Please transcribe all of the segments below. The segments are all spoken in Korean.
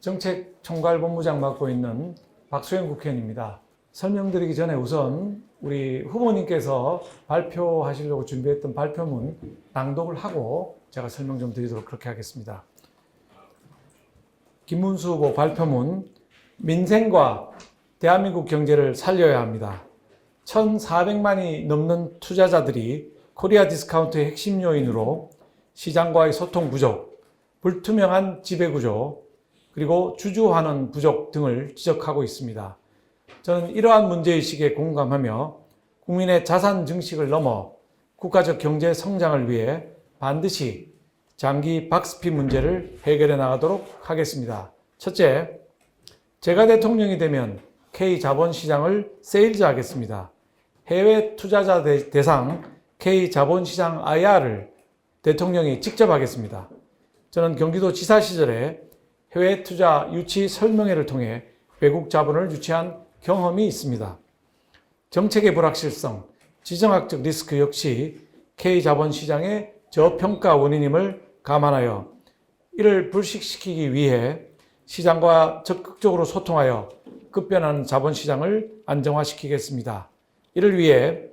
정책총괄본부장 맡고 있는 박수영 국회의원입니다. 설명드리기 전에 우선 우리 후보님께서 발표하시려고 준비했던 발표문 낭독을 하고 제가 설명 좀 드리도록 그렇게 하겠습니다. 김문수 후보 발표문, 민생과 대한민국 경제를 살려야 합니다. 1,400만이 넘는 투자자들이 코리아 디스카운트의 핵심 요인으로 시장과의 소통 부족, 불투명한 지배구조, 그리고 주주환원 부족 등을 지적하고 있습니다. 저는 이러한 문제의식에 공감하며 국민의 자산 증식을 넘어 국가적 경제 성장을 위해 반드시 장기 박스피 문제를 해결해 나가도록 하겠습니다. 첫째, 제가 대통령이 되면 K 자본시장을 세일즈 하겠습니다. 해외 투자자 대상 K 자본시장 IR을 대통령이 직접 하겠습니다. 저는 경기도지사 시절에 해외 투자 유치 설명회를 통해 외국 자본을 유치한 경험이 있습니다. 정책의 불확실성, 지정학적 리스크 역시 K 자본시장의 저평가 원인임을 감안하여 이를 불식시키기 위해 시장과 적극적으로 소통하여 급변하는 자본시장을 안정화시키겠습니다. 이를 위해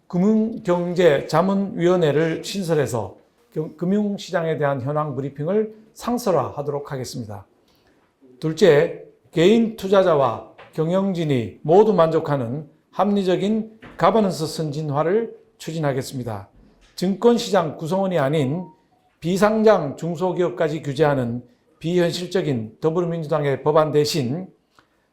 금융경제자문위원회를 신설해서 금융시장에 대한 현황 브리핑을 상설화하도록 하겠습니다. 둘째, 개인 투자자와 경영진이 모두 만족하는 합리적인 가버넌스 선진화를 추진하겠습니다. 증권시장 구성원이 아닌 비상장 중소기업까지 규제하는 비현실적인 더불어민주당의 법안 대신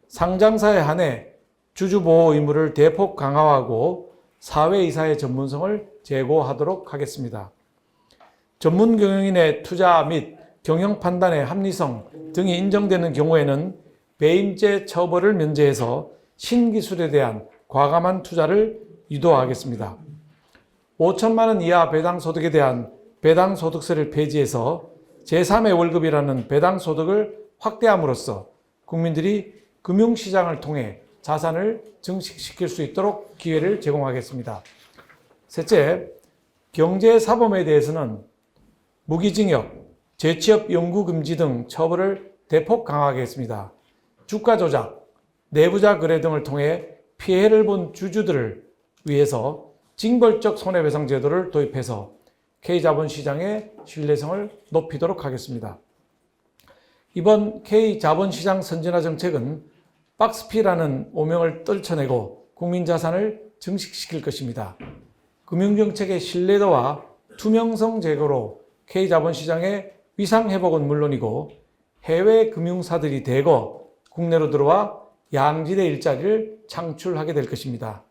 상장사에 한해 주주보호 의무를 대폭 강화하고 사회이사의 전문성을 제고하도록 하겠습니다. 전문 경영인의 투자 및 경영 판단의 합리성 등이 인정되는 경우에는 배임죄 처벌을 면제해서 신기술에 대한 과감한 투자를 유도하겠습니다. 5천만 원 이하 배당소득에 대한 배당소득세를 폐지해서 제3의 월급이라는 배당소득을 확대함으로써 국민들이 금융시장을 통해 자산을 증식시킬 수 있도록 기회를 제공하겠습니다. 셋째, 경제사범에 대해서는 무기징역, 재취업 영구금지 등 처벌을 대폭 강화하겠습니다. 주가 조작, 내부자 거래 등을 통해 피해를 본 주주들을 위해서 징벌적 손해배상 제도를 도입해서 K자본시장의 신뢰성을 높이도록 하겠습니다. 이번 K자본시장 선진화 정책은 박스피라는 오명을 떨쳐내고 국민자산을 증식시킬 것입니다. 금융정책의 신뢰도와 투명성 제고로 K자본시장의 위상회복은 물론이고 해외 금융사들이 대거 국내로 들어와 양질의 일자리를 창출하게 될 것입니다.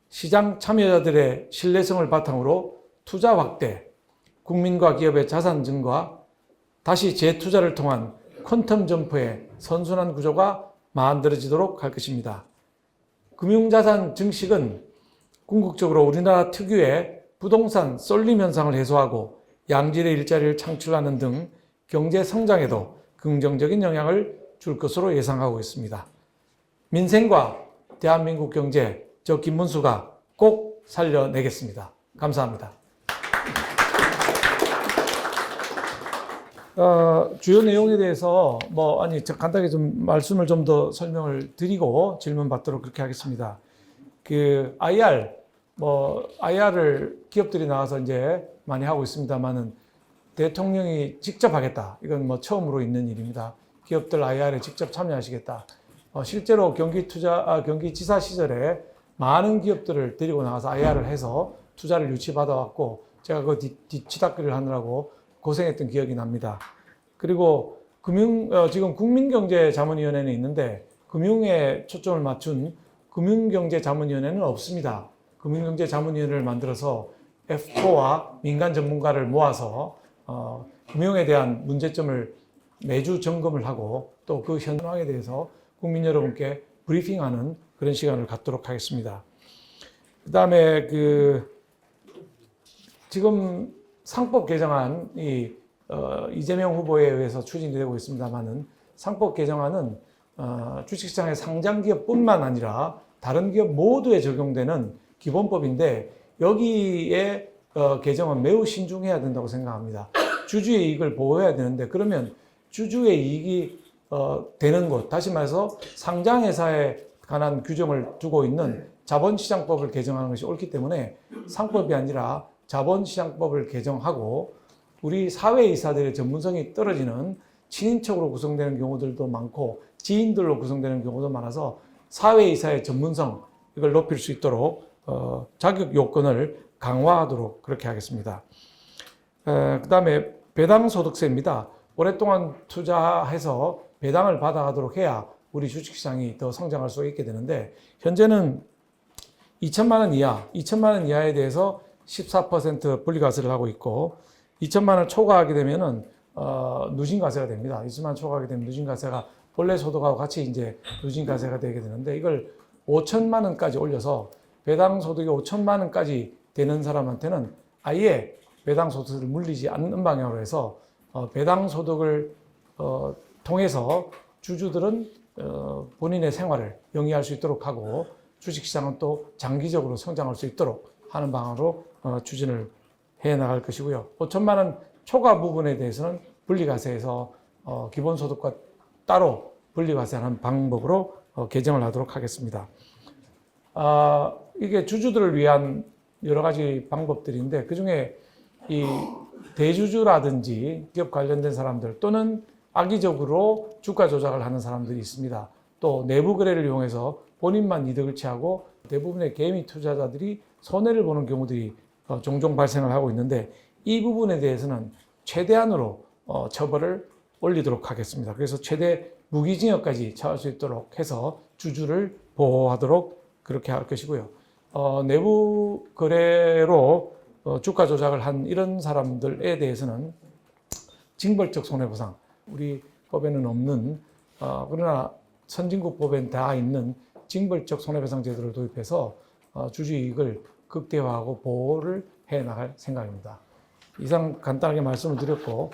시장 참여자들의 신뢰성을 바탕으로 투자 확대, 국민과 기업의 자산 증가, 다시 재투자를 통한 퀀텀 점프의 선순환 구조가 만들어지도록 할 것입니다. 금융자산 증식은 궁극적으로 우리나라 특유의 부동산 쏠림 현상을 해소하고 양질의 일자리를 창출하는 등 경제 성장에도 긍정적인 영향을 줄 것으로 예상하고 있습니다. 민생과 대한민국 경제, 저 김문수가 꼭 살려내겠습니다. 감사합니다. 주요 내용에 대해서 간단하게 좀 말씀을 좀 더 설명을 드리고 질문 받도록 그렇게 하겠습니다. IR을 기업들이 나와서 이제 많이 하고 있습니다만은 대통령이 직접 하겠다. 이건 처음으로 있는 일입니다. 기업들 IR에 직접 참여하시겠다. 실제로 경기지사 시절에 많은 기업들을 데리고 나가서 IR을 해서 투자를 유치받아왔고 제가 그 뒤치다거리를 하느라고 고생했던 기억이 납니다. 그리고 지금 국민경제자문위원회는 있는데 금융에 초점을 맞춘 금융경제자문위원회는 없습니다. 금융경제자문위원회를 만들어서 F4와 민간 전문가를 모아서 금융에 대한 문제점을 매주 점검을 하고 또 그 현황에 대해서 국민 여러분께 브리핑하는 그런 시간을 갖도록 하겠습니다. 그 다음에 지금 상법 개정안이 이재명 후보에 의해서 추진이 되고 있습니다만은 상법 개정안은 주식시장의 상장기업뿐만 아니라 다른 기업 모두에 적용되는 기본법인데 여기에 개정은 매우 신중해야 된다고 생각합니다. 주주의 이익을 보호해야 되는데 그러면 주주의 이익이 되는 것, 다시 말해서 상장회사에 관한 규정을 두고 있는 자본시장법을 개정하는 것이 옳기 때문에 상법이 아니라 자본시장법을 개정하고 우리 사회이사들의 전문성이 떨어지는 친인척으로 구성되는 경우들도 많고 지인들로 구성되는 경우도 많아서 사회이사의 전문성 이걸 높일 수 있도록 자격 요건을 강화하도록 그렇게 하겠습니다. 그 다음에 배당소득세입니다. 오랫동안 투자해서 배당을 받아가도록 해야 우리 주식시장이 더 성장할 수 있게 되는데 현재는 2천만 원 이하, 2천만 원 이하에 대해서 14% 분리과세를 하고 있고 2천만 원 초과하게 되면은 누진과세가 됩니다. 2천만 원 초과하게 되면 누진과세가 본래 소득하고 같이 이제 누진과세가 되게 되는데 이걸 5천만 원까지 올려서 배당 소득이 5천만 원까지 되는 사람한테는 아예 배당 소득을 물리지 않는 방향으로 해서 배당 소득을 통해서 주주들은 본인의 생활을 영위할 수 있도록 하고 주식시장은 또 장기적으로 성장할 수 있도록 하는 방향으로 추진을 해 나갈 것이고요. 5천만 원 초과 부분에 대해서는 분리과세에서 기본소득과 따로 분리과세하는 방법으로 개정을 하도록 하겠습니다. 이게 주주들을 위한 여러 가지 방법들인데 그중에 이 대주주라든지 기업 관련된 사람들 또는 악의적으로 주가 조작을 하는 사람들이 있습니다. 또 내부 거래를 이용해서 본인만 이득을 취하고 대부분의 개미 투자자들이 손해를 보는 경우들이 종종 발생을 하고 있는데 이 부분에 대해서는 최대한으로 처벌을 올리도록 하겠습니다. 그래서 최대 무기징역까지 처할 수 있도록 해서 주주를 보호하도록 그렇게 할 것이고요. 내부 거래로 주가 조작을 한 이런 사람들에 대해서는 징벌적 손해보상, 우리 법에는 없는 그러나 선진국 법엔 다 있는 징벌적 손해배상 제도를 도입해서 주주이익을 극대화하고 보호를 해 나갈 생각입니다. 이상 간단하게 말씀을 드렸고